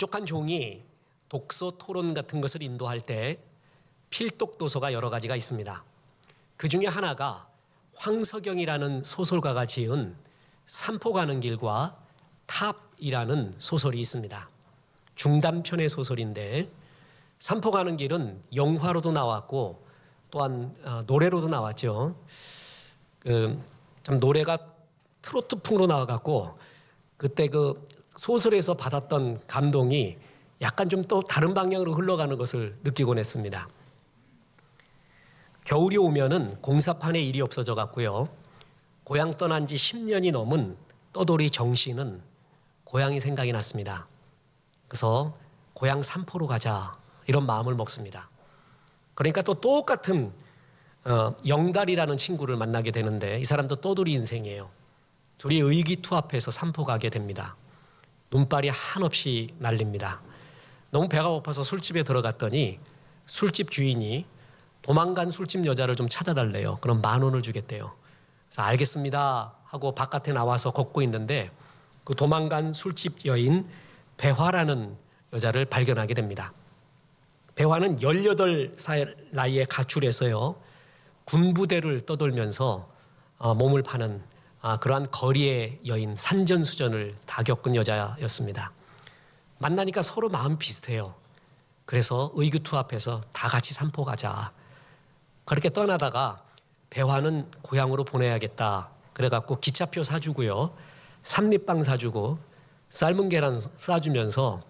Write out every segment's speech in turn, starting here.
부족한 종이 독서 토론 같은 것을 인도할 때 필독 도서가 여러 가지가 있습니다. 그 중에 하나가 황석영이라는 소설가가 지은 산포 가는 길과 탑이라는 소설이 있습니다. 중단편의 소설인데 산포 가는 길은 영화로도 나왔고 또한 노래로도 나왔죠. 참 노래가 트로트풍으로 나와갖고 그때 그 소설에서 받았던 감동이 약간 좀 또 다른 방향으로 흘러가는 것을 느끼곤 했습니다. 겨울이 오면은 공사판에 일이 없어져 갔고요. 고향 떠난 지 10년이 넘은 떠돌이 정 씨는 고향이 생각이 났습니다. 그래서 고향 산포로 가자 이런 마음을 먹습니다. 그러니까 또 똑같은 영달이라는 친구를 만나게 되는데 이 사람도 떠돌이 인생이에요. 둘이 의기투합해서 산포 가게 됩니다. 눈발이 한없이 날립니다. 너무 배가 고파서 술집에 들어갔더니 술집 주인이 도망간 술집 여자를 좀 찾아달래요. 그럼 10,000원을 주겠대요. 그래서 알겠습니다 하고 바깥에 나와서 걷고 있는데 그 도망간 술집 여인 배화라는 여자를 발견하게 됩니다. 배화는 18살 나이에 가출해서요. 군부대를 떠돌면서 몸을 파는 그러한 거리의 여인 산전수전을 다 겪은 여자였습니다. 만나니까 서로 마음 비슷해요. 그래서 의기투합해서 다 같이 산포 가자. 그렇게 떠나다가 배화는 고향으로 보내야겠다. 그래갖고 기차표 사주고요. 삼립빵 사주고 삶은 계란 싸주면서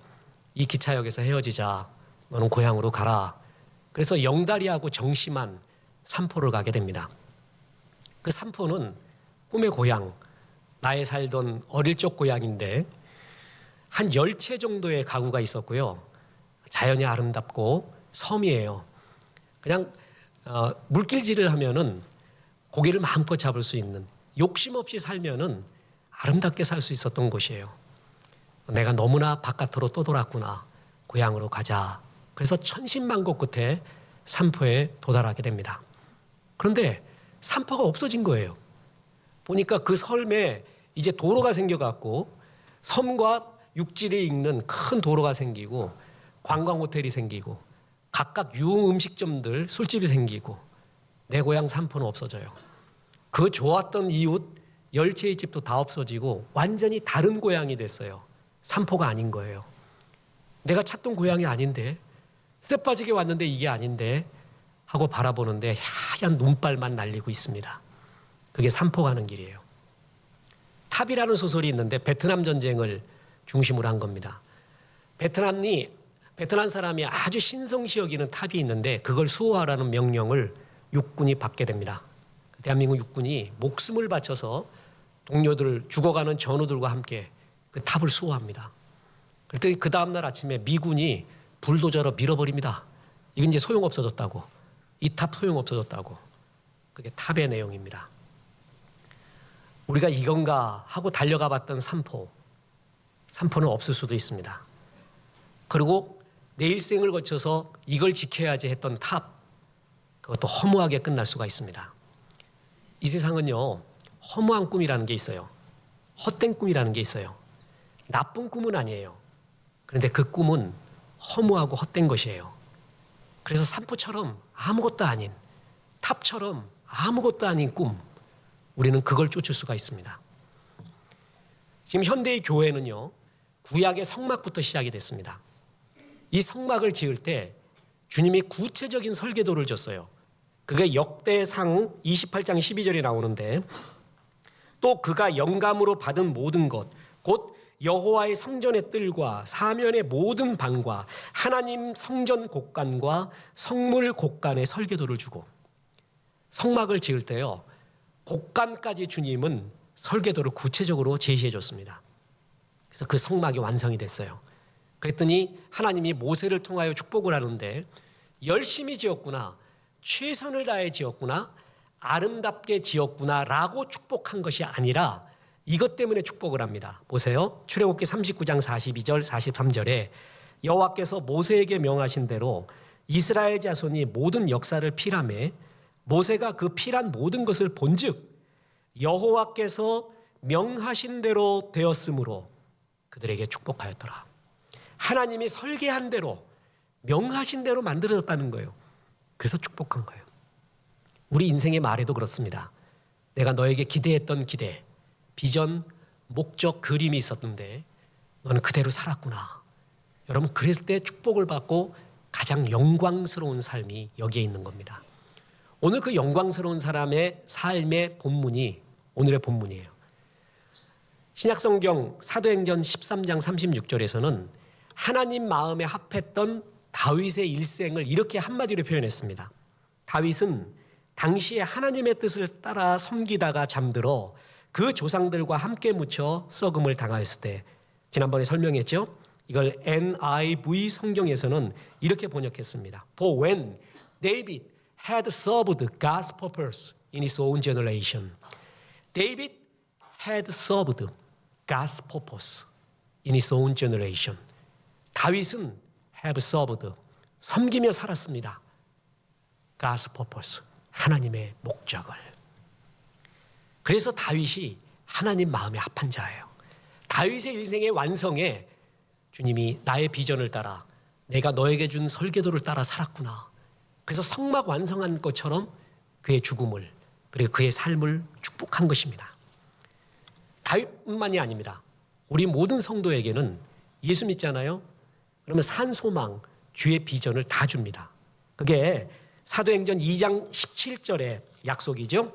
이 기차역에서 헤어지자. 너는 고향으로 가라. 그래서 영다리하고 정씨만 산포를 가게 됩니다. 그 산포는 꿈의 고향, 나의 살던 어릴 적 고향인데 한 10채 정도의 가구가 있었고요. 자연이 아름답고 섬이에요. 그냥 물길질을 하면은 고기를 마음껏 잡을 수 있는 욕심 없이 살면은 아름답게 살 수 있었던 곳이에요. 내가 너무나 바깥으로 떠돌았구나. 고향으로 가자. 그래서 천신만고 끝에 산포에 도달하게 됩니다. 그런데 산포가 없어진 거예요. 보니까 그 섬에 이제 도로가 생겨갖고 섬과 육지를 잇는 큰 도로가 생기고 관광 호텔이 생기고 각각 유흥 음식점들 술집이 생기고 내 고향 산포는 없어져요. 그 좋았던 이웃 10채의 집도 다 없어지고 완전히 다른 고향이 됐어요. 산포가 아닌 거예요. 내가 찾던 고향이 아닌데 쇠 빠지게 왔는데 이게 아닌데 하고 바라보는데 하얀 눈발만 날리고 있습니다. 그게 산포 가는 길이에요. 탑이라는 소설이 있는데 베트남 전쟁을 중심으로 한 겁니다. 베트남 사람이 아주 신성시 여기는 탑이 있는데 그걸 수호하라는 명령을 육군이 받게 됩니다. 대한민국 육군이 목숨을 바쳐서 동료들 죽어가는 전우들과 함께 그 탑을 수호합니다. 그랬더니 그 다음날 아침에 미군이 불도저로 밀어버립니다. 이건 이제 소용없어졌다고. 이 탑 소용없어졌다고. 그게 탑의 내용입니다. 우리가 이건가 하고 달려가 봤던 산포는 없을 수도 있습니다. 그리고 내 일생을 거쳐서 이걸 지켜야지 했던 탑, 그것도 허무하게 끝날 수가 있습니다. 이 세상은요, 허무한 꿈이라는 게 있어요. 헛된 꿈이라는 게 있어요. 나쁜 꿈은 아니에요. 그런데 그 꿈은 허무하고 헛된 것이에요. 그래서 산포처럼 아무것도 아닌, 탑처럼 아무것도 아닌 꿈, 우리는 그걸 쫓을 수가 있습니다. 지금 현대의 교회는요, 구약의 성막부터 시작이 됐습니다. 이 성막을 지을 때 주님이 구체적인 설계도를 줬어요. 그게 역대상 28장 12절에 나오는데 또 그가 영감으로 받은 모든 것, 곧 여호와의 성전의 뜰과 사면의 모든 방과 하나님 성전 곳간과 성물 곳간의 설계도를 주고 성막을 지을 때요, 곳간까지 주님은 설계도를 구체적으로 제시해 줬습니다. 그래서 그 성막이 완성이 됐어요. 그랬더니 하나님이 모세를 통하여 축복을 하는데 열심히 지었구나, 최선을 다해 지었구나, 아름답게 지었구나 라고 축복한 것이 아니라 이것 때문에 축복을 합니다. 보세요. 출애굽기 39장 42절 43절에 여호와께서 모세에게 명하신 대로 이스라엘 자손이 모든 역사를 필하매 모세가 그 필한 모든 것을 본즉 여호와께서 명하신 대로 되었으므로 그들에게 축복하였더라. 하나님이 설계한 대로, 명하신 대로 만들어졌다는 거예요. 그래서 축복한 거예요. 우리 인생의 말에도 그렇습니다. 내가 너에게 기대했던 기대, 비전, 목적, 그림이 있었는데 너는 그대로 살았구나. 여러분, 그랬을 때 축복을 받고 가장 영광스러운 삶이 여기에 있는 겁니다. 오늘 그 영광스러운 사람의 삶의 본문이 오늘의 본문이에요. 신약성경 사도행전 13장 36절에서는 하나님 마음에 합했던 다윗의 일생을 이렇게 한마디로 표현했습니다. 다윗은 당시에 하나님의 뜻을 따라 섬기다가 잠들어 그 조상들과 함께 묻혀 썩음을 당하였을 때, 지난번에 설명했죠. 이걸 NIV 성경에서는 이렇게 번역했습니다. For when David had served God's purpose in his own generation. David had served God's purpose in his own generation. 다윗은 have served, 섬기며 살았습니다. God's purpose, 하나님의 목적을. 그래서 다윗이 하나님 마음에 합한 자예요. 다윗의 인생의 완성에 주님이 나의 비전을 따라, 내가 너에게 준 설계도를 따라 살았구나. 그래서 성막 완성한 것처럼 그의 죽음을, 그리고 그의 삶을 축복한 것입니다. 다윗만이 아닙니다. 우리 모든 성도에게는 예수 믿잖아요. 그러면 산 소망, 주의 비전을 다 줍니다. 그게 사도행전 2장 17절의 약속이죠.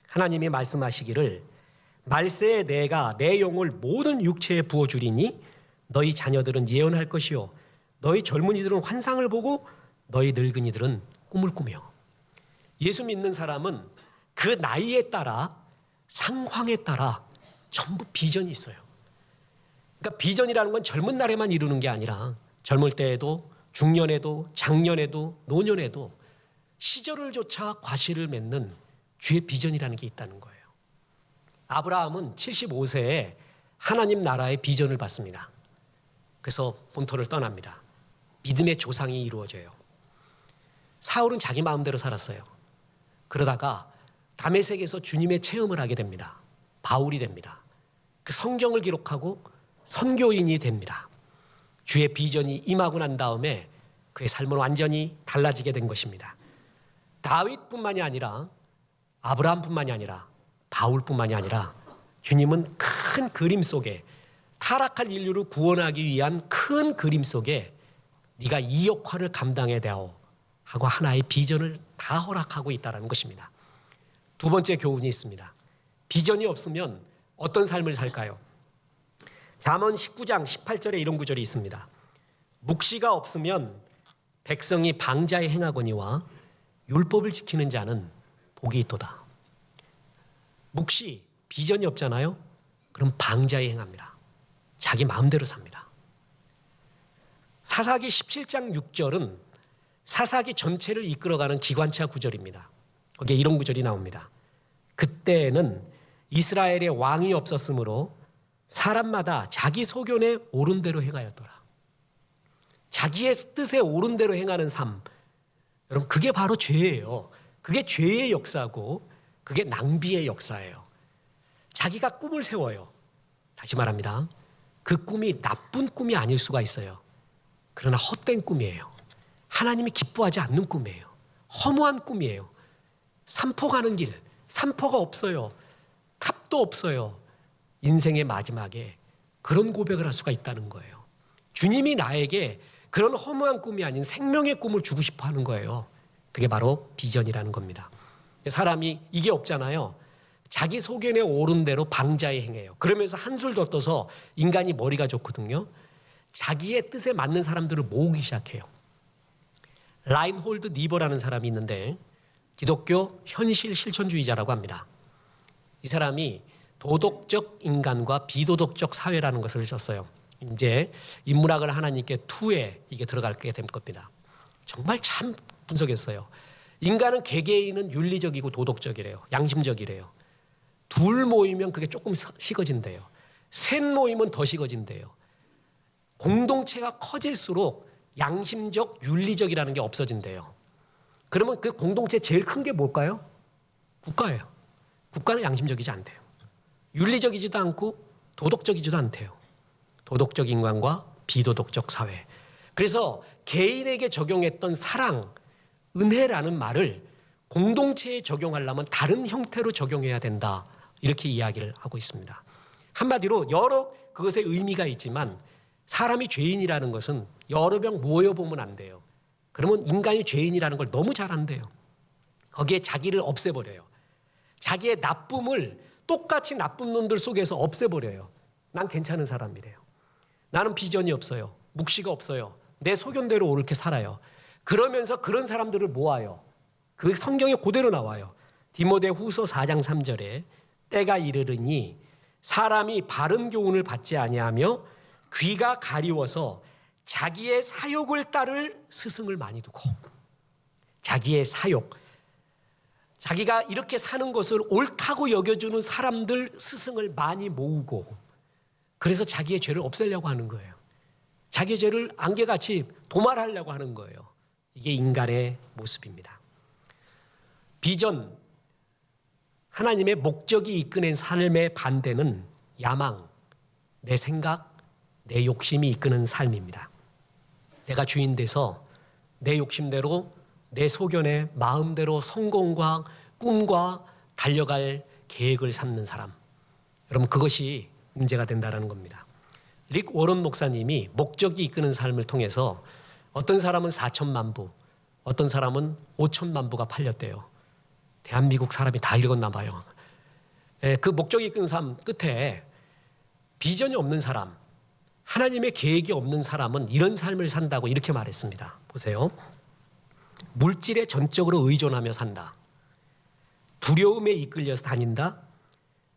하나님이 말씀하시기를 말세에 내가 내 영을 모든 육체에 부어주리니 너희 자녀들은 예언할 것이요 너희 젊은이들은 환상을 보고 너희 늙은이들은 꿈을 꾸며. 예수 믿는 사람은 그 나이에 따라, 상황에 따라 전부 비전이 있어요. 그러니까 비전이라는 건 젊은 날에만 이루는 게 아니라 젊을 때에도, 중년에도, 장년에도, 노년에도 시절을 조차 과실을 맺는 주의 비전이라는 게 있다는 거예요. 아브라함은 75세에 하나님 나라의 비전을 받습니다. 그래서 본토를 떠납니다. 믿음의 조상이 이루어져요. 사울은 자기 마음대로 살았어요. 그러다가 다메섹에서 주님의 체험을 하게 됩니다. 바울이 됩니다. 그 성경을 기록하고 선교인이 됩니다. 주의 비전이 임하고 난 다음에 그의 삶은 완전히 달라지게 된 것입니다. 다윗뿐만이 아니라, 아브라함뿐만이 아니라, 바울뿐만이 아니라 주님은 큰 그림 속에, 타락한 인류를 구원하기 위한 큰 그림 속에 네가 이 역할을 감당해야 되오 하고 하나의 비전을 다 허락하고 있다는 것입니다. 두 번째 교훈이 있습니다. 비전이 없으면 어떤 삶을 살까요? 잠언 19장 18절에 이런 구절이 있습니다. 묵시가 없으면 백성이 방자에 행하거니와 율법을 지키는 자는 복이 있도다. 묵시, 비전이 없잖아요. 그럼 방자에 행합니다. 자기 마음대로 삽니다. 사사기 17장 6절은 사사기 전체를 이끌어가는 기관차 구절입니다. 거기에 이런 구절이 나옵니다. 그때는 이스라엘에 왕이 없었으므로 사람마다 자기 소견에 옳은 대로 행하였더라. 자기의 뜻에 옳은 대로 행하는 삶, 여러분 그게 바로 죄예요. 그게 죄의 역사고 그게 낭비의 역사예요. 자기가 꿈을 세워요. 다시 말합니다. 그 꿈이 나쁜 꿈이 아닐 수가 있어요. 그러나 헛된 꿈이에요. 하나님이 기뻐하지 않는 꿈이에요. 허무한 꿈이에요. 산포 가는 길, 산포가 없어요. 탑도 없어요. 인생의 마지막에 그런 고백을 할 수가 있다는 거예요. 주님이 나에게 그런 허무한 꿈이 아닌 생명의 꿈을 주고 싶어 하는 거예요. 그게 바로 비전이라는 겁니다. 사람이 이게 없잖아요. 자기 소견에 옳은 대로 방자에 행해요. 그러면서 한술 더 떠서 인간이 머리가 좋거든요. 자기의 뜻에 맞는 사람들을 모으기 시작해요. 라인홀드 니버라는 사람이 있는데 기독교 현실 실천주의자라고 합니다. 이 사람이 도덕적 인간과 비도덕적 사회라는 것을 썼어요. 이제 인문학을 하나님께 투에 이게 들어가게 될 겁니다. 정말 참 분석했어요. 인간은 개개인은 윤리적이고 도덕적이래요. 양심적이래요. 둘 모이면 그게 조금 식어진대요. 셋 모이면 더 식어진대요. 공동체가 커질수록 양심적, 윤리적이라는 게 없어진대요. 그러면 그 공동체 제일 큰 게 뭘까요? 국가예요. 국가는 양심적이지 않대요. 윤리적이지도 않고 도덕적이지도 않대요. 도덕적 인간과 비도덕적 사회. 그래서 개인에게 적용했던 사랑, 은혜라는 말을 공동체에 적용하려면 다른 형태로 적용해야 된다. 이렇게 이야기를 하고 있습니다. 한마디로 여러 그것의 의미가 있지만 사람이 죄인이라는 것은 여러 명 모여보면 안 돼요. 그러면 인간이 죄인이라는 걸 너무 잘 안돼요. 거기에 자기를 없애버려요. 자기의 나쁨을 똑같이 나쁜 놈들 속에서 없애버려요. 난 괜찮은 사람이래요. 나는 비전이 없어요. 묵시가 없어요. 내 소견대로 옳게 살아요. 그러면서 그런 사람들을 모아요. 그 성경에 그대로 나와요. 디모데후서 4장 3절에 때가 이르르니 사람이 바른 교훈을 받지 아니하며 귀가 가리워서 자기의 사욕을 따를 스승을 많이 두고, 자기의 사욕, 자기가 이렇게 사는 것을 옳다고 여겨주는 사람들 스승을 많이 모으고, 그래서 자기의 죄를 없애려고 하는 거예요. 자기의 죄를 안개같이 도말하려고 하는 거예요. 이게 인간의 모습입니다. 비전, 하나님의 목적이 이끄는 삶의 반대는 야망, 내 생각, 내 욕심이 이끄는 삶입니다. 내가 주인 돼서 내 욕심대로, 내 소견에 마음대로 성공과 꿈과 달려갈 계획을 삼는 사람, 여러분 그것이 문제가 된다는 겁니다. 릭 워런 목사님이 목적이 이끄는 삶을 통해서 어떤 사람은 4천만 부, 어떤 사람은 5천만 부가 팔렸대요. 대한민국 사람이 다 읽었나 봐요. 그 목적이 이끄는 삶 끝에 비전이 없는 사람, 하나님의 계획이 없는 사람은 이런 삶을 산다고 이렇게 말했습니다. 보세요. 물질에 전적으로 의존하며 산다. 두려움에 이끌려서 다닌다.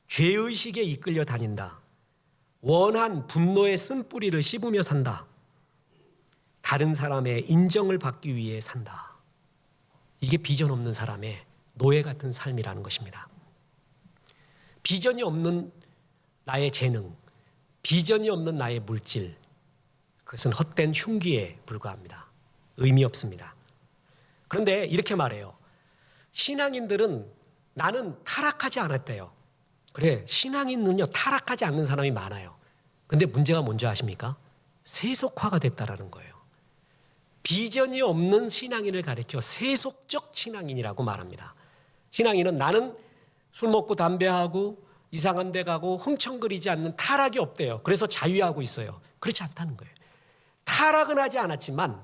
죄의식에 이끌려 다닌다. 원한 분노의 쓴뿌리를 씹으며 산다. 다른 사람의 인정을 받기 위해 산다. 이게 비전 없는 사람의 노예 같은 삶이라는 것입니다. 비전이 없는 나의 재능, 비전이 없는 나의 물질, 그것은 헛된 흉기에 불과합니다. 의미 없습니다. 그런데 이렇게 말해요. 신앙인들은 나는 타락하지 않았대요. 그래, 신앙인은요 타락하지 않는 사람이 많아요. 근데 문제가 뭔지 아십니까? 세속화가 됐다라는 거예요. 비전이 없는 신앙인을 가리켜 세속적 신앙인이라고 말합니다. 신앙인은 나는 술 먹고 담배하고 이상한 데 가고 흥청거리지 않는 타락이 없대요. 그래서 자유하고 있어요. 그렇지 않다는 거예요. 타락은 하지 않았지만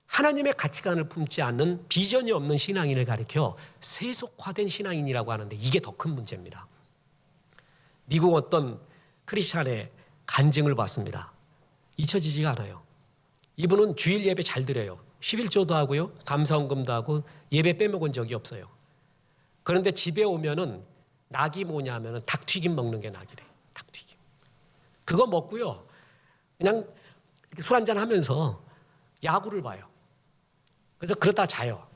하나님의 가치관을 품지 않는 비전이 없는 신앙인을 가리켜 세속화된 신앙인이라고 하는데 이게 더 큰 문제입니다. 미국 어떤 크리스찬의 간증을 봤습니다. 잊혀지지가 않아요. 이분은 주일 예배 잘 드려요. 11조도 하고요. 감사헌금도 하고 예배 빼먹은 적이 없어요. 그런데 집에 오면은 낙이 뭐냐면은 닭튀김 먹는 게 낙이래. 닭튀김. 그거 먹고요. 그냥 술 한잔 하면서 야구를 봐요. 그래서 그러다 자요.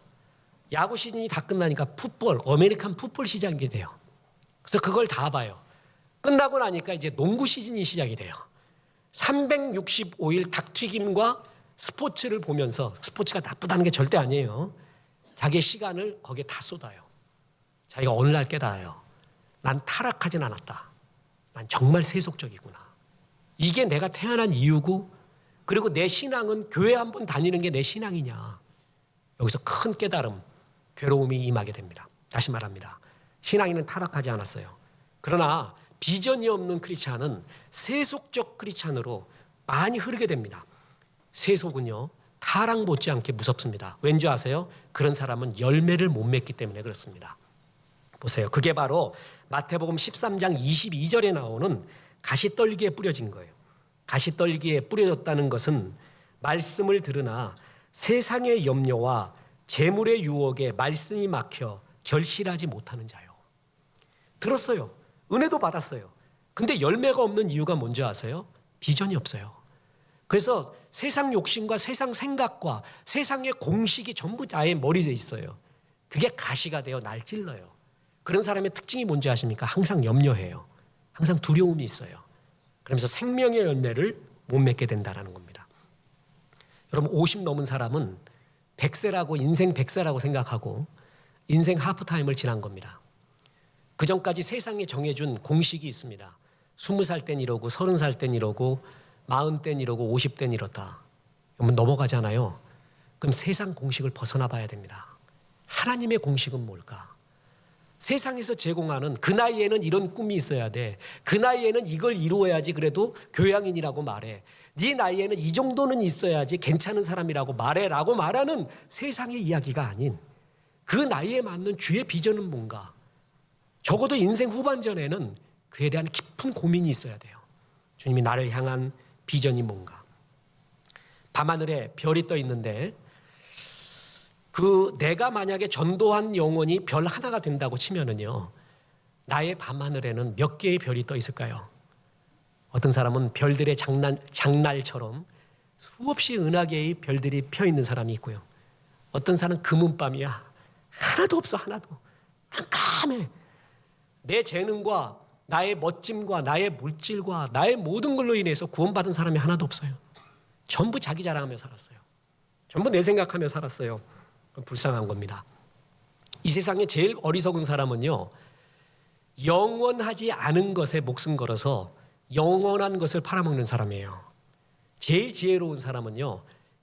야구 시즌이 다 끝나니까 풋볼, 아메리칸 풋볼 시작이 돼요. 그래서 그걸 다 봐요. 끝나고 나니까 이제 농구 시즌이 시작이 돼요. 365일 닭튀김과 스포츠를 보면서, 스포츠가 나쁘다는 게 절대 아니에요. 자기의 시간을 거기에 다 쏟아요. 자기가 어느 날 깨달아요. 난 타락하진 않았다. 난 정말 세속적이구나. 이게 내가 태어난 이유고, 그리고 내 신앙은 교회 한번 다니는 게 내 신앙이냐. 여기서 큰 깨달음, 괴로움이 임하게 됩니다. 다시 말합니다. 신앙인은 타락하지 않았어요. 그러나 비전이 없는 크리스찬은 세속적 크리스찬으로 많이 흐르게 됩니다. 세속은요 타락 못지않게 무섭습니다. 왠지 아세요? 그런 사람은 열매를 못 맺기 때문에 그렇습니다. 보세요. 그게 바로 마태복음 13장 22절에 나오는 가시떨기에 뿌려진 거예요. 가시떨기에 뿌려졌다는 것은 말씀을 들으나 세상의 염려와 재물의 유혹에 말씀이 막혀 결실하지 못하는 자요. 들었어요. 은혜도 받았어요. 근데 열매가 없는 이유가 뭔지 아세요? 비전이 없어요. 그래서 세상 욕심과 세상 생각과 세상의 공식이 전부 나의 머리에 있어요. 그게 가시가 되어 날 찔러요. 그런 사람의 특징이 뭔지 아십니까? 항상 염려해요. 항상 두려움이 있어요. 그러면서 생명의 열매를 못 맺게 된다는 겁니다. 여러분 50 넘은 사람은 100세라고 인생 100세라고 생각하고 인생 하프타임을 지난 겁니다. 그 전까지 세상에 정해준 공식이 있습니다. 20살 땐 이러고 30살 땐 이러고 40대는 이러고 50대는 이렇다. 그러면 넘어가잖아요. 그럼 세상 공식을 벗어나 봐야 됩니다. 하나님의 공식은 뭘까? 세상에서 제공하는 그 나이에는 이런 꿈이 있어야 돼. 그 나이에는 이걸 이루어야지 그래도 교양인이라고 말해. 네 나이에는 이 정도는 있어야지 괜찮은 사람이라고 말해라고 말하는 세상의 이야기가 아닌 그 나이에 맞는 주의 비전은 뭔가. 적어도 인생 후반전에는 그에 대한 깊은 고민이 있어야 돼요. 주님이 나를 향한 비전이 뭔가. 밤하늘에 별이 떠 있는데 내가 만약에 전도한 영혼이 별 하나가 된다고 치면은요, 나의 밤하늘에는 몇 개의 별이 떠 있을까요? 어떤 사람은 별들의 장날처럼 수없이 은하계의 별들이 펴 있는 사람이 있고요. 어떤 사람은 금은밤이야. 하나도 없어, 하나도. 깜깜해. 내 재능과 나의 멋짐과 나의 물질과 나의 모든 걸로 인해서 구원받은 사람이 하나도 없어요. 전부 자기 자랑하며 살았어요. 전부 내 생각하며 살았어요. 불쌍한 겁니다. 이 세상에 제일 어리석은 사람은요, 영원하지 않은 것에 목숨 걸어서 영원한 것을 팔아먹는 사람이에요. 제일 지혜로운 사람은요,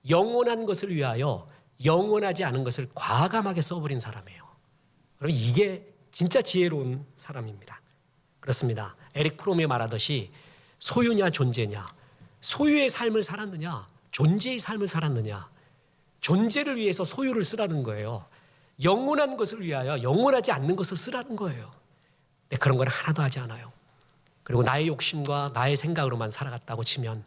영원한 것을 위하여 영원하지 않은 것을 과감하게 써버린 사람이에요. 그럼 이게 진짜 지혜로운 사람입니다. 그렇습니다. 에릭 프롬이 말하듯이 소유냐 존재냐, 소유의 삶을 살았느냐 존재의 삶을 살았느냐. 존재를 위해서 소유를 쓰라는 거예요. 영원한 것을 위하여 영원하지 않는 것을 쓰라는 거예요. 근데 그런 건 하나도 하지 않아요. 그리고 나의 욕심과 나의 생각으로만 살아갔다고 치면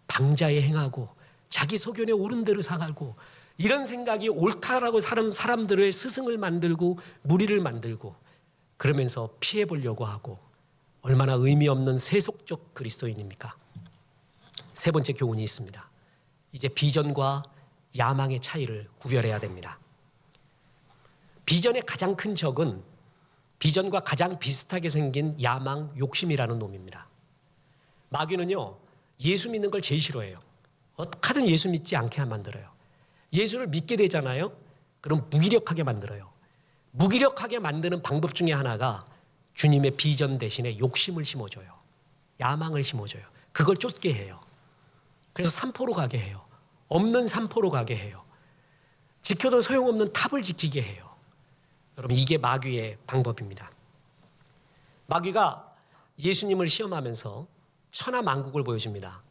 방자에 행하고 자기 소견에 옳은 대로 살고 이런 생각이 옳다라고 사는 사람들의 스승을 만들고 무리를 만들고 그러면서 피해 보려고 하고 얼마나 의미 없는 세속적 그리스도인입니까? 세 번째 교훈이 있습니다. 이제 비전과 야망의 차이를 구별해야 됩니다. 비전의 가장 큰 적은 비전과 가장 비슷하게 생긴 야망, 욕심이라는 놈입니다. 마귀는요, 예수 믿는 걸 제일 싫어해요. 어떻게든 예수 믿지 않게 만들어요. 예수를 믿게 되잖아요. 그럼 무기력하게 만들어요. 무기력하게 만드는 방법 중에 하나가 주님의 비전 대신에 욕심을 심어줘요. 야망을 심어줘요. 그걸 쫓게 해요. 그래서 산포로 가게 해요. 없는 산포로 가게 해요. 지켜도 소용없는 탑을 지키게 해요. 여러분, 이게 마귀의 방법입니다. 마귀가 예수님을 시험하면서 천하만국을 보여줍니다.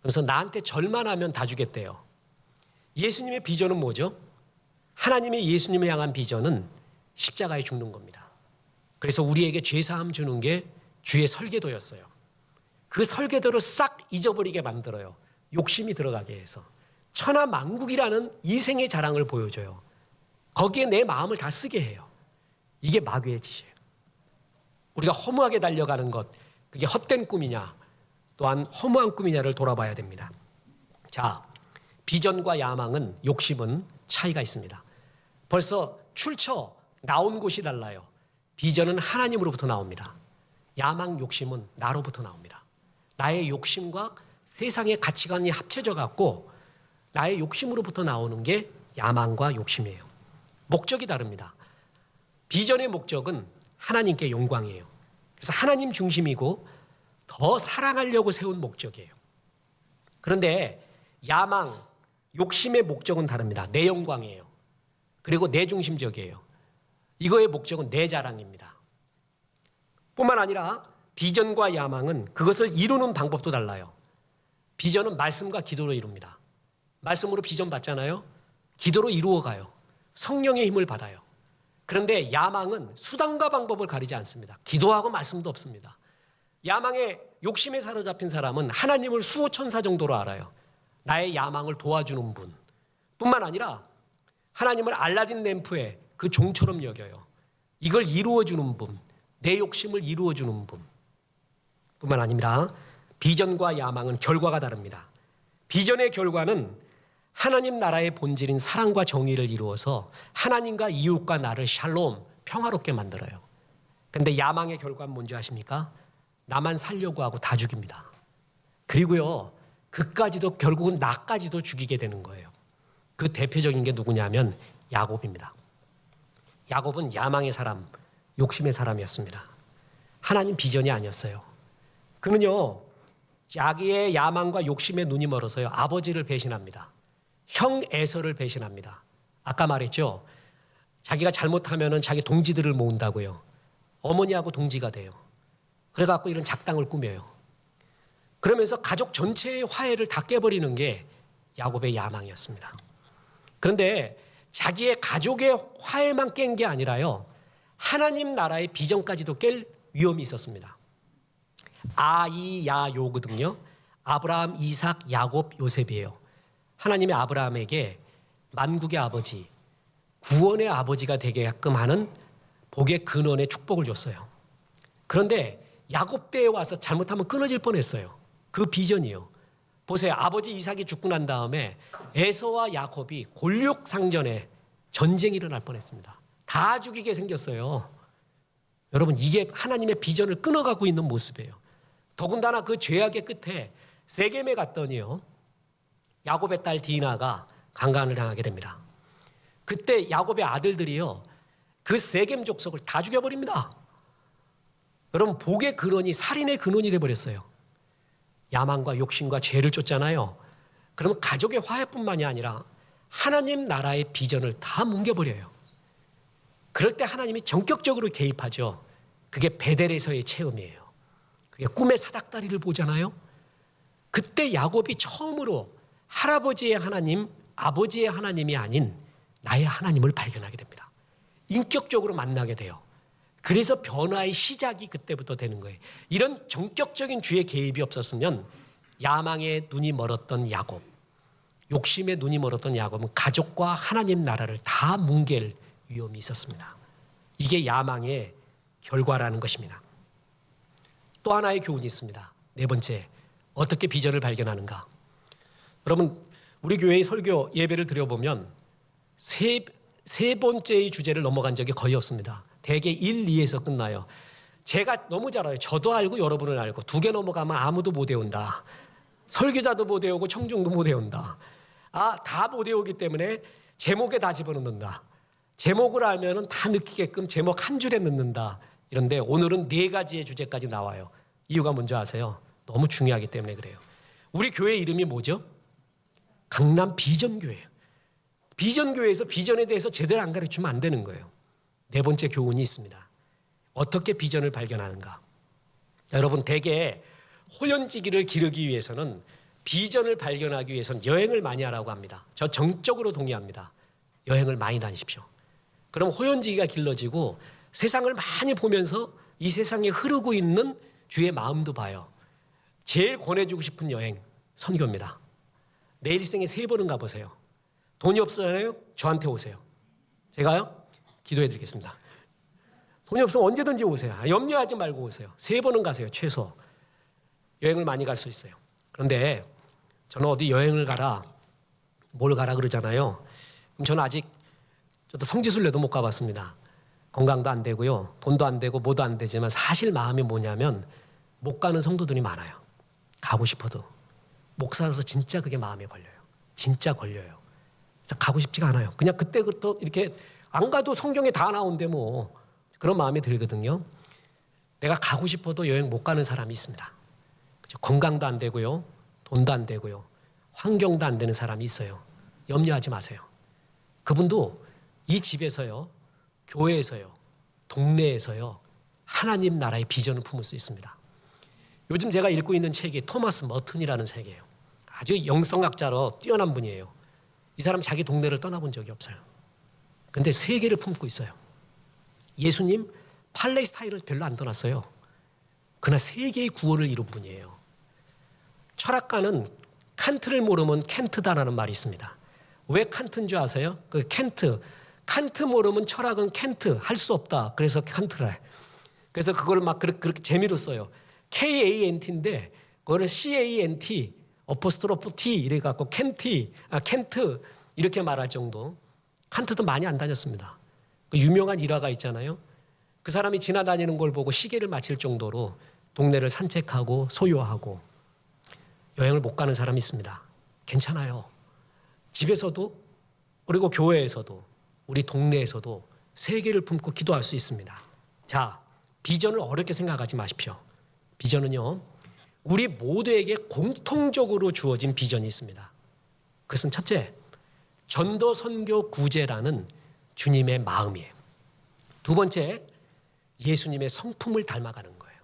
그래서 나한테 절만 하면 다 주겠대요. 예수님의 비전은 뭐죠? 하나님의 예수님을 향한 비전은 십자가에 죽는 겁니다. 그래서 우리에게 죄사함 주는 게 주의 설계도였어요. 그 설계도를 싹 잊어버리게 만들어요. 욕심이 들어가게 해서. 천하만국이라는 이생의 자랑을 보여줘요. 거기에 내 마음을 다 쓰게 해요. 이게 마귀의 짓이에요. 우리가 허무하게 달려가는 것, 그게 헛된 꿈이냐 또한 허무한 꿈이냐를 돌아봐야 됩니다. 자, 비전과 야망은, 욕심은 차이가 있습니다. 벌써 출처 나온 곳이 달라요. 비전은 하나님으로부터 나옵니다. 야망, 욕심은 나로부터 나옵니다. 나의 욕심과 세상의 가치관이 합쳐져 갖고 나의 욕심으로부터 나오는 게 야망과 욕심이에요. 목적이 다릅니다. 비전의 목적은 하나님께 영광이에요. 그래서 하나님 중심이고 더 사랑하려고 세운 목적이에요. 그런데 야망, 욕심의 목적은 다릅니다. 내 영광이에요. 그리고 내 중심적이에요. 이거의 목적은 내 자랑입니다. 뿐만 아니라 비전과 야망은 그것을 이루는 방법도 달라요. 비전은 말씀과 기도로 이룹니다. 말씀으로 비전 받잖아요. 기도로 이루어가요. 성령의 힘을 받아요. 그런데 야망은 수단과 방법을 가리지 않습니다. 기도하고 말씀도 없습니다. 야망에 욕심에 사로잡힌 사람은 하나님을 수호천사 정도로 알아요. 나의 야망을 도와주는 분 뿐만 아니라 하나님을 알라딘 램프의 그 종처럼 여겨요. 이걸 이루어주는 분, 내 욕심을 이루어주는 분 뿐만 아니라 비전과 야망은 결과가 다릅니다. 비전의 결과는 하나님 나라의 본질인 사랑과 정의를 이루어서 하나님과 이웃과 나를 샬롬, 평화롭게 만들어요. 그런데 야망의 결과는 뭔지 아십니까? 나만 살려고 하고 다 죽입니다. 그리고요, 그까지도 결국은 나까지도 죽이게 되는 거예요. 그 대표적인 게 누구냐면 야곱입니다. 야곱은 야망의 사람, 욕심의 사람이었습니다. 하나님 비전이 아니었어요. 그는요, 자기의 야망과 욕심에 눈이 멀어서요, 아버지를 배신합니다. 형 에서를 배신합니다. 아까 말했죠. 자기가 잘못하면은 자기 동지들을 모은다고요. 어머니하고 동지가 돼요. 그래갖고 이런 작당을 꾸며요. 그러면서 가족 전체의 화해를 다 깨버리는 게 야곱의 야망이었습니다. 그런데 자기의 가족의 화해만 깬 게 아니라요, 하나님 나라의 비전까지도 깰 위험이 있었습니다. 아이야요거든요. 아브라함, 이삭, 야곱, 요셉이에요. 하나님의 아브라함에게 만국의 아버지, 구원의 아버지가 되게끔 하는 복의 근원의 축복을 줬어요. 그런데 야곱 때에 와서 잘못하면 끊어질 뻔했어요. 그 비전이요. 보세요. 아버지 이삭이 죽고 난 다음에 에서와 야곱이 골육상전에 전쟁이 일어날 뻔했습니다. 다 죽이게 생겼어요. 여러분, 이게 하나님의 비전을 끊어가고 있는 모습이에요. 더군다나 그 죄악의 끝에 세겜에 갔더니요, 야곱의 딸 디나가 강간을 당하게 됩니다. 그때 야곱의 아들들이요, 그 세겜 족속을 다 죽여버립니다. 여러분, 복의 근원이 살인의 근원이 돼버렸어요. 야망과 욕심과 죄를 쫓잖아요. 그러면 가족의 화해뿐만이 아니라 하나님 나라의 비전을 다 뭉개버려요. 그럴 때 하나님이 전격적으로 개입하죠. 그게 베델에서의 체험이에요. 그게 꿈의 사닥다리를 보잖아요. 그때 야곱이 처음으로 할아버지의 하나님, 아버지의 하나님이 아닌 나의 하나님을 발견하게 됩니다. 인격적으로 만나게 돼요. 그래서 변화의 시작이 그때부터 되는 거예요. 이런 전격적인 주의 개입이 없었으면 야망에 눈이 멀었던 야곱, 욕심에 눈이 멀었던 야곱은 가족과 하나님 나라를 다 뭉갤 위험이 있었습니다. 이게 야망의 결과라는 것입니다. 또 하나의 교훈이 있습니다. 네 번째, 어떻게 비전을 발견하는가? 여러분, 우리 교회의 설교 예배를 드려보면 세 번째의 주제를 넘어간 적이 거의 없습니다. 대개 1, 2에서 끝나요. 제가 너무 잘 알아요. 저도 알고 여러분은 알고, 2개 넘어가면 아무도 못 외운다. 설교자도 못 외우고 청중도 못 외운다. 다 못 외우기 때문에 제목에 다 집어넣는다. 제목을 알면은 다 느끼게끔 제목 한 줄에 넣는다. 이런데 오늘은 4가지의 주제까지 나와요. 이유가 뭔지 아세요? 너무 중요하기 때문에 그래요. 우리 교회 이름이 뭐죠? 강남 비전교회예요. 비전교회에서 비전에 대해서 제대로 안 가르치면 안 되는 거예요. 4번째 교훈이 있습니다. 어떻게 비전을 발견하는가? 여러분, 대개 호연지기를 기르기 위해서는 비전을 발견하기 위해서는 여행을 많이 하라고 합니다. 저 정적으로 동의합니다. 여행을 많이 다니십시오. 그럼 호연지기가 길러지고 세상을 많이 보면서 이 세상에 흐르고 있는 주의 마음도 봐요. 제일 권해주고 싶은 여행, 선교입니다. 내 일생에 3번은 가보세요. 돈이 없어요? 저한테 오세요. 제가요? 기도해드리겠습니다. 돈이 없으면 언제든지 오세요. 염려하지 말고 오세요. 3번은 가세요, 최소. 여행을 많이 갈 수 있어요. 그런데 저는 어디 여행을 가라, 뭘 가라 그러잖아요. 그럼 저는 아직 저도 성지순례도 못 가봤습니다. 건강도 안 되고요, 돈도 안 되고 뭐도 안 되지만 사실 마음이 뭐냐면 못 가는 성도들이 많아요. 가고 싶어도 목사라서 진짜 그게 마음에 걸려요. 진짜 걸려요. 그래서 가고 싶지가 않아요. 그냥 그때부터 이렇게 안 가도 성경에 다 나온데 뭐 그런 마음이 들거든요. 내가 가고 싶어도 여행 못 가는 사람이 있습니다. 그렇죠? 건강도 안 되고요, 돈도 안 되고요, 환경도 안 되는 사람이 있어요. 염려하지 마세요. 그분도 이 집에서요, 교회에서요, 동네에서요, 하나님 나라의 비전을 품을 수 있습니다. 요즘 제가 읽고 있는 책이 토마스 머튼이라는 책이에요. 아주 영성학자로 뛰어난 분이에요. 이 사람 자기 동네를 떠나본 적이 없어요. 근데 세계를 품고 있어요. 예수님 팔레스타인을 별로 안 떠났어요. 그러나 세계의 구원을 이룬 분이에요. 철학가는 칸트를 모르면 켄트다라는 말이 있습니다. 왜 칸트인 줄 아세요? 그 칸트 모르면 철학은 켄트 할 수 없다. 그래서 칸트를. 그래서 그걸 막 그렇게 재미로 써요. KANT인데 그거를 CANT 어포스트로프 T 이래 갖고 켄트 이렇게 말할 정도. 칸트도 많이 안 다녔습니다. 그 유명한 일화가 있잖아요. 그 사람이 지나다니는 걸 보고 시계를 맞힐 정도로 동네를 산책하고 소유하고. 여행을 못 가는 사람이 있습니다. 괜찮아요. 집에서도 그리고 교회에서도 우리 동네에서도 세계를 품고 기도할 수 있습니다. 자, 비전을 어렵게 생각하지 마십시오. 비전은요, 우리 모두에게 공통적으로 주어진 비전이 있습니다. 그것은 첫째, 전도 선교 구제라는 주님의 마음이에요. 두 번째, 예수님의 성품을 닮아가는 거예요.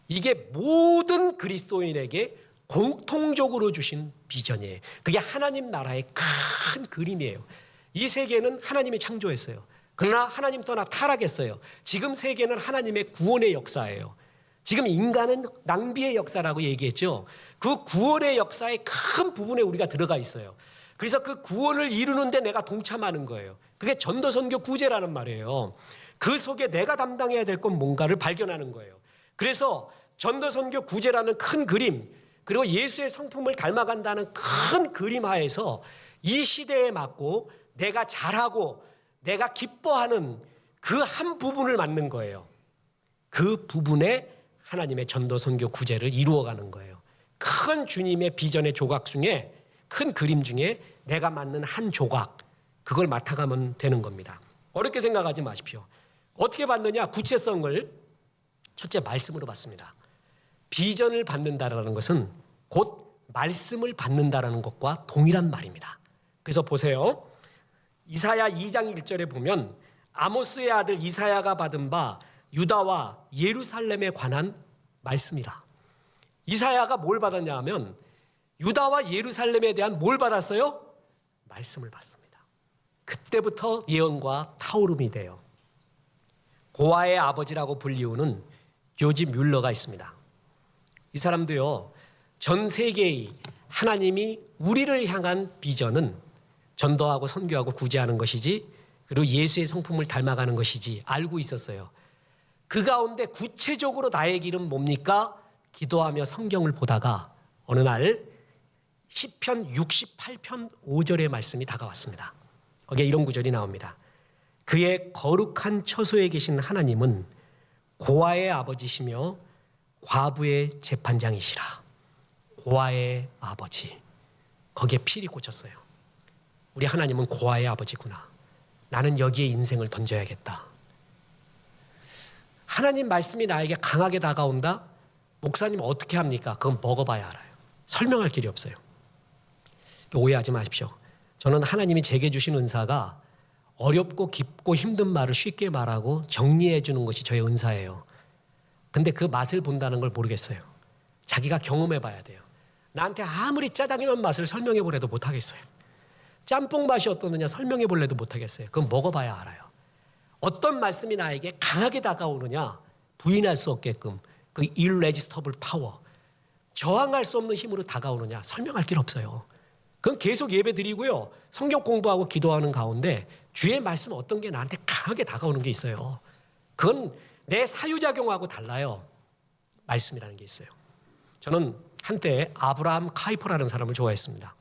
이게 모든 그리스도인에게 공통적으로 주신 비전이에요. 그게 하나님 나라의 큰 그림이에요. 이 세계는 하나님이 창조했어요. 그러나 하나님 떠나 타락했어요. 지금 세계는 하나님의 구원의 역사예요. 지금 인간은 낭비의 역사라고 얘기했죠. 그 구원의 역사의 큰 부분에 우리가 들어가 있어요. 그래서 그 구원을 이루는데 내가 동참하는 거예요. 그게 전도선교 구제라는 말이에요. 그 속에 내가 담당해야 될 건 뭔가를 발견하는 거예요. 그래서 전도선교 구제라는 큰 그림, 그리고 예수의 성품을 닮아간다는 큰 그림 하에서 이 시대에 맞고 내가 잘하고 내가 기뻐하는 그 한 부분을 맡는 거예요. 그 부분에 하나님의 전도선교 구제를 이루어가는 거예요. 큰 주님의 비전의 조각 중에, 큰 그림 중에 내가 맡는 한 조각, 그걸 맡아가면 되는 겁니다. 어렵게 생각하지 마십시오. 어떻게 받느냐? 구체성을 첫째 말씀으로 받습니다. 비전을 받는다라는 것은 곧 말씀을 받는다라는 것과 동일한 말입니다. 그래서 보세요. 이사야 2장 1절에 보면 아모스의 아들 이사야가 받은 바 유다와 예루살렘에 관한 말씀이라. 이사야가 뭘 받았냐 하면 유다와 예루살렘에 대한 뭘 받았어요? 말씀을 받습니다. 그때부터 예언과 타오름이 돼요. 고아의 아버지라고 불리우는 조지 뮬러가 있습니다. 이 사람도요, 전 세계의 하나님이 우리를 향한 비전은 전도하고 선교하고 구제하는 것이지, 그리고 예수의 성품을 닮아가는 것이지 알고 있었어요. 그 가운데 구체적으로 나의 길은 뭡니까? 기도하며 성경을 보다가 어느 날 시편 68편 5절의 말씀이 다가왔습니다. 거기에 이런 구절이 나옵니다. 그의 거룩한 처소에 계신 하나님은 고아의 아버지시며 과부의 재판장이시라. 고아의 아버지. 거기에 필이 꽂혔어요. 우리 하나님은 고아의 아버지구나. 나는 여기에 인생을 던져야겠다. 하나님 말씀이 나에게 강하게 다가온다? 목사님 어떻게 합니까? 그건 먹어봐야 알아요. 설명할 길이 없어요. 오해하지 마십시오. 저는 하나님이 제게 주신 은사가 어렵고 깊고 힘든 말을 쉽게 말하고 정리해 주는 것이 저의 은사예요. 근데 그 맛을 본다는 걸 모르겠어요. 자기가 경험해 봐야 돼요. 나한테 아무리 짜장면 맛을 설명해 보래도 못하겠어요. 짬뽕 맛이 어떠느냐 설명해 볼래도 못하겠어요. 그건 먹어봐야 알아요. 어떤 말씀이 나에게 강하게 다가오느냐, 부인할 수 없게끔 그 irresistible power, 저항할 수 없는 힘으로 다가오느냐 설명할 길 없어요. 그건 계속 예배 드리고요, 성경 공부하고 기도하는 가운데 주의 말씀 어떤 게 나한테 강하게 다가오는 게 있어요. 그건 내 사유작용하고 달라요. 말씀이라는 게 있어요. 저는 한때 아브라함 카이퍼라는 사람을 좋아했습니다.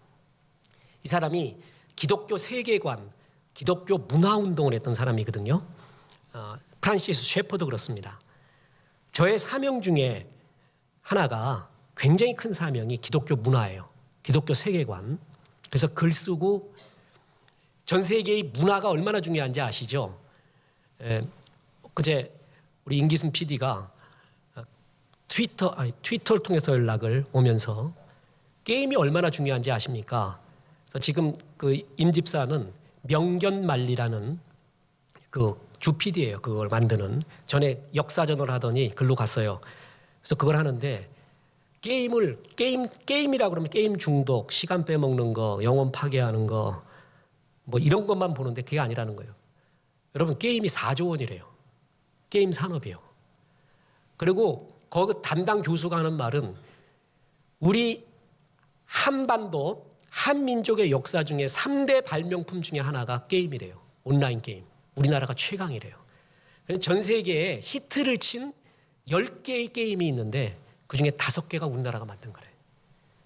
이 사람이 기독교 세계관, 기독교 문화운동을 했던 사람이거든요. 프란시스 셰퍼도 그렇습니다. 저의 사명 중에 하나가, 굉장히 큰 사명이 기독교 문화예요. 기독교 세계관. 그래서 글 쓰고, 전 세계의 문화가 얼마나 중요한지 아시죠? 그제 우리 임기순 PD가 트위터를 통해서 연락을 오면서 게임이 얼마나 중요한지 아십니까? 그래서 지금 그 임 집사는 명견만리라는 그 주 PD예요. 그걸 만드는. 전에 역사전을 하더니 글로 갔어요. 그래서 그걸 하는데 게임이라고 그러면 게임 중독, 시간 빼먹는 거, 영혼 파괴하는 거, 뭐 이런 것만 보는데 그게 아니라는 거예요. 여러분, 게임이 4조 원이래요. 게임 산업이요. 그리고 거기 담당 교수가 하는 말은 우리 한반도, 한민족의 역사 중에 3대 발명품 중에 하나가 게임이래요. 온라인 게임. 우리나라가 최강이래요. 전 세계에 히트를 친 10개의 게임이 있는데 그중에 5개가 우리나라가 만든 거래요.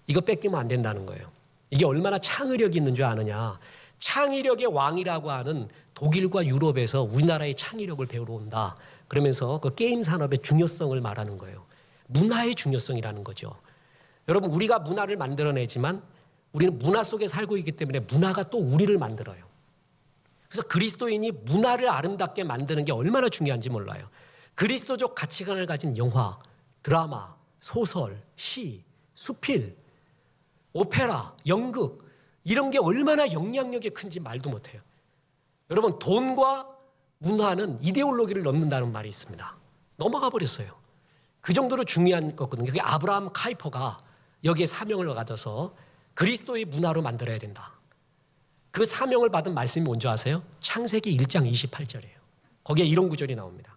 이거 뺏기면 안 된다는 거예요. 이게 얼마나 창의력이 있는 줄 아느냐. 창의력의 왕이라고 하는 독일과 유럽에서 우리나라의 창의력을 배우러 온다. 그러면서 그 게임 산업의 중요성을 말하는 거예요. 문화의 중요성이라는 거죠. 여러분, 우리가 문화를 만들어내지만 우리는 문화 속에 살고 있기 때문에 문화가 또 우리를 만들어요. 그래서 그리스도인이 문화를 아름답게 만드는 게 얼마나 중요한지 몰라요. 그리스도적 가치관을 가진 영화, 드라마, 소설, 시, 수필, 오페라, 연극 이런 게 얼마나 영향력이 큰지 말도 못해요. 여러분 돈과 문화는 이데올로기를 넘는다는 말이 있습니다. 넘어가 버렸어요. 그 정도로 중요한 거거든요. 그게 아브라함 카이퍼가 여기에 사명을 가져서 그리스도의 문화로 만들어야 된다. 그 사명을 받은 말씀이 뭔지 아세요? 창세기 1장 28절이에요. 거기에 이런 구절이 나옵니다.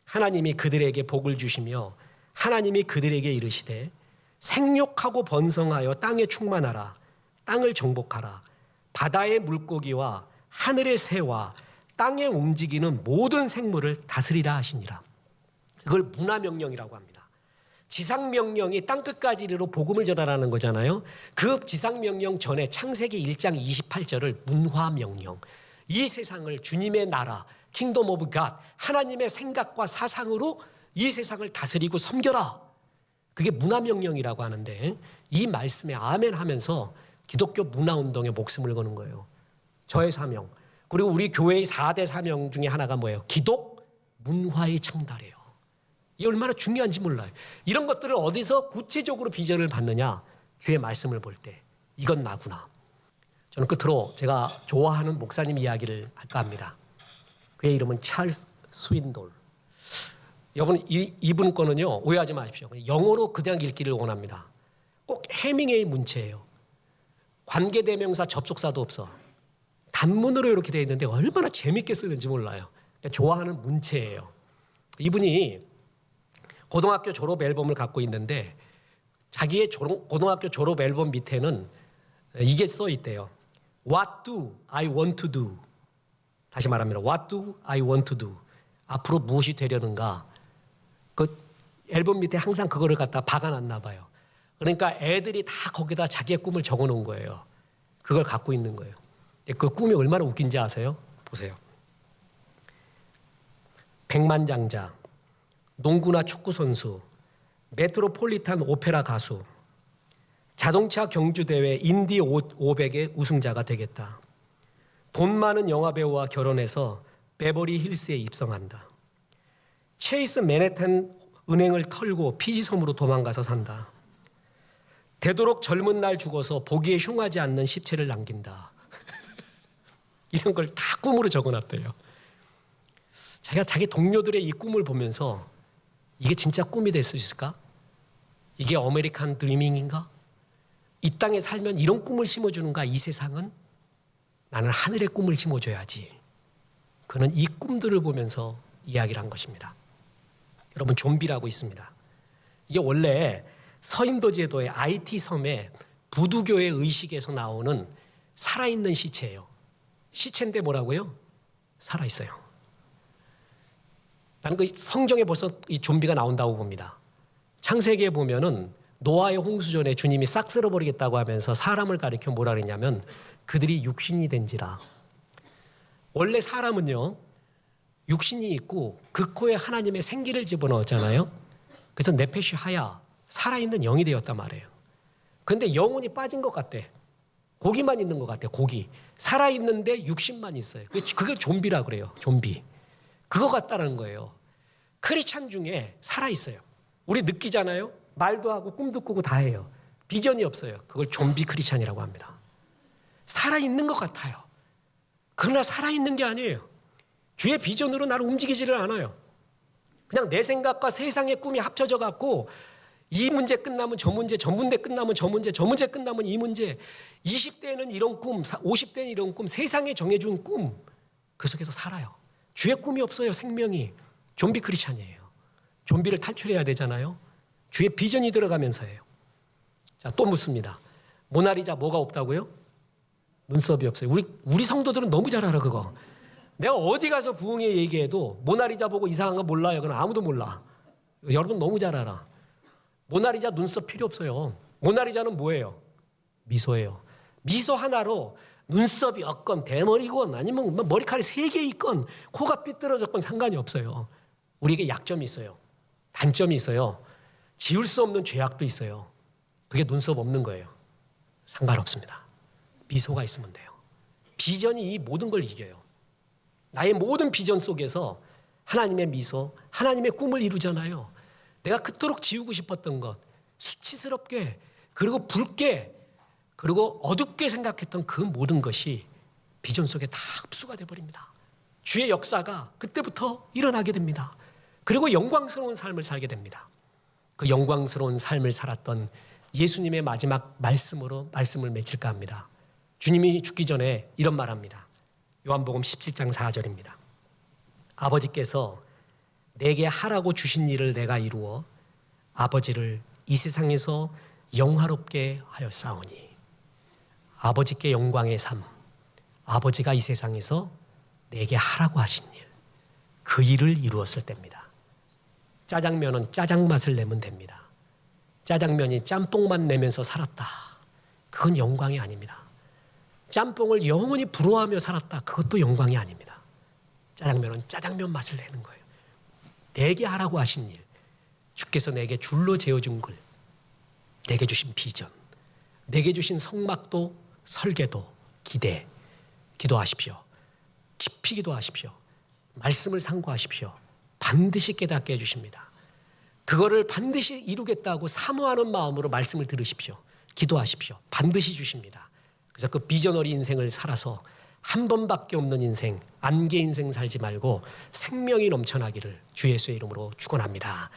하나님이 그들에게 복을 주시며 하나님이 그들에게 이르시되 생육하고 번성하여 땅에 충만하라. 땅을 정복하라. 바다의 물고기와 하늘의 새와 땅에 움직이는 모든 생물을 다스리라 하시니라. 이걸 문화명령이라고 합니다. 지상명령이 땅끝까지 이르러 복음을 전하라는 거잖아요. 그 지상명령 전에 창세기 1장 28절을 문화명령. 이 세상을 주님의 나라, 킹덤 오브 갓, 하나님의 생각과 사상으로 이 세상을 다스리고 섬겨라. 그게 문화명령이라고 하는데 이 말씀에 아멘 하면서 기독교 문화운동에 목숨을 거는 거예요. 저의 사명. 그리고 우리 교회의 4대 사명 중에 하나가 뭐예요? 기독 문화의 창달이에요. 이게 얼마나 중요한지 몰라요. 이런 것들을 어디서 구체적으로 비전을 받느냐? 주의 말씀을 볼 때 이건 나구나. 저는 끝으로 제가 좋아하는 목사님 이야기를 할까 합니다. 그의 이름은 찰스 스윈돌. 여러분 이분 거는요 오해하지 마십시오. 영어로 그냥 읽기를 원합니다. 꼭 해밍웨이 문체예요. 관계대명사 접속사도 없어. 단문으로 이렇게 되어 있는데 얼마나 재밌게 쓰는지 몰라요. 좋아하는 문체예요. 이분이 고등학교 졸업 앨범을 갖고 있는데 자기의 고등학교 졸업 앨범 밑에는 이게 써 있대요. What do I want to do? 다시 말합니다. What do I want to do? 앞으로 무엇이 되려는가? 그 앨범 밑에 항상 그거를 갖다 박아놨나 봐요. 그러니까 애들이 다 거기다 자기의 꿈을 적어놓은 거예요. 그걸 갖고 있는 거예요. 그 꿈이 얼마나 웃긴지 아세요? 보세요. 백만장자, 농구나 축구 선수, 메트로폴리탄 오페라 가수, 자동차 경주대회 인디 500의 우승자가 되겠다. 돈 많은 영화배우와 결혼해서 베버리 힐스에 입성한다. 체이스 맨해튼 은행을 털고 피지섬으로 도망가서 산다. 되도록 젊은 날 죽어서 보기에 흉하지 않는 시체를 남긴다. 이런 걸 다 꿈으로 적어놨대요. 자기가 자기 동료들의 이 꿈을 보면서 이게 진짜 꿈이 될 수 있을까? 이게 아메리칸 드리밍인가? 이 땅에 살면 이런 꿈을 심어주는가? 이 세상은? 나는 하늘의 꿈을 심어줘야지. 그는 이 꿈들을 보면서 이야기를 한 것입니다. 여러분 좀비라고 있습니다. 이게 원래 서인도 제도의 IT 섬의 부두교의 의식에서 나오는 살아있는 시체예요. 시체인데 뭐라고요? 살아있어요. 나는 그 성경에 벌써 이 좀비가 나온다고 봅니다. 창세기에 보면은 노아의 홍수전에 주님이 싹 쓸어버리겠다고 하면서 사람을 가리켜 뭐라 그랬냐면 그들이 육신이 된지라. 원래 사람은요 육신이 있고 그 코에 하나님의 생기를 집어넣었잖아요. 그래서 네페시 하야 살아있는 영이 되었단 말이에요. 그런데 영혼이 빠진 것 같대. 고기만 있는 것 같아. 고기. 살아있는데 육신만 있어요. 그게 좀비라 그래요. 좀비. 그거 같다는 거예요. 크리스찬 중에 살아있어요. 우리 느끼잖아요. 말도 하고 꿈도 꾸고 다 해요. 비전이 없어요. 그걸 좀비 크리스찬이라고 합니다. 살아있는 것 같아요. 그러나 살아있는 게 아니에요. 주의 비전으로 나를 움직이지를 않아요. 그냥 내 생각과 세상의 꿈이 합쳐져 갖고 이 문제 끝나면 저 문제, 저 문제 끝나면 저 문제, 저 문제 끝나면 이 문제. 20대는 이런 꿈, 50대는 이런 꿈, 세상에 정해준 꿈. 그 속에서 살아요. 주의 꿈이 없어요. 생명이. 좀비 크리스찬이에요. 좀비를 탈출해야 되잖아요. 주의 비전이 들어가면서 해요. 자, 또 묻습니다. 모나리자 뭐가 없다고요? 눈썹이 없어요. 우리 성도들은 너무 잘 알아 그거. 내가 어디 가서 부흥회 얘기해도 모나리자 보고 이상한 거 몰라요. 그건 아무도 몰라. 여러분 너무 잘 알아. 모나리자 눈썹 필요 없어요. 모나리자는 뭐예요? 미소예요. 미소 하나로 눈썹이 없건 대머리건 아니면 머리카락이 3개 있건 코가 삐뚤어졌건 상관이 없어요. 우리에게 약점이 있어요. 단점이 있어요. 지울 수 없는 죄악도 있어요. 그게 눈썹 없는 거예요. 상관없습니다. 미소가 있으면 돼요. 비전이 이 모든 걸 이겨요. 나의 모든 비전 속에서 하나님의 미소, 하나님의 꿈을 이루잖아요. 내가 그토록 지우고 싶었던 것, 수치스럽게, 그리고 붉게, 그리고 어둡게 생각했던 그 모든 것이 비전 속에 다 흡수가 돼버립니다. 주의 역사가 그때부터 일어나게 됩니다. 그리고 영광스러운 삶을 살게 됩니다. 그 영광스러운 삶을 살았던 예수님의 마지막 말씀으로 말씀을 맺힐까 합니다. 주님이 죽기 전에 이런 말합니다. 요한복음 17장 4절입니다. 아버지께서 내게 하라고 주신 일을 내가 이루어 아버지를 이 세상에서 영화롭게 하였사오니. 아버지께 영광의 삶, 아버지가 이 세상에서 내게 하라고 하신 일, 그 일을 이루었을 때입니다. 짜장면은 짜장 맛을 내면 됩니다. 짜장면이 짬뽕만 내면서 살았다. 그건 영광이 아닙니다. 짬뽕을 영원히 부러워하며 살았다. 그것도 영광이 아닙니다. 짜장면은 짜장면 맛을 내는 거예요. 내게 하라고 하신 일, 주께서 내게 줄로 재어준 글, 내게 주신 비전, 내게 주신 성막도 설계도 기대, 기도하십시오. 깊이 기도하십시오. 말씀을 상고하십시오. 반드시 깨닫게 해주십니다. 그거를 반드시 이루겠다고 사모하는 마음으로 말씀을 들으십시오. 기도하십시오. 반드시 주십니다. 그래서 그 비전어리 인생을 살아서 한 번밖에 없는 인생, 안개 인생 살지 말고 생명이 넘쳐나기를 주 예수의 이름으로 축원합니다.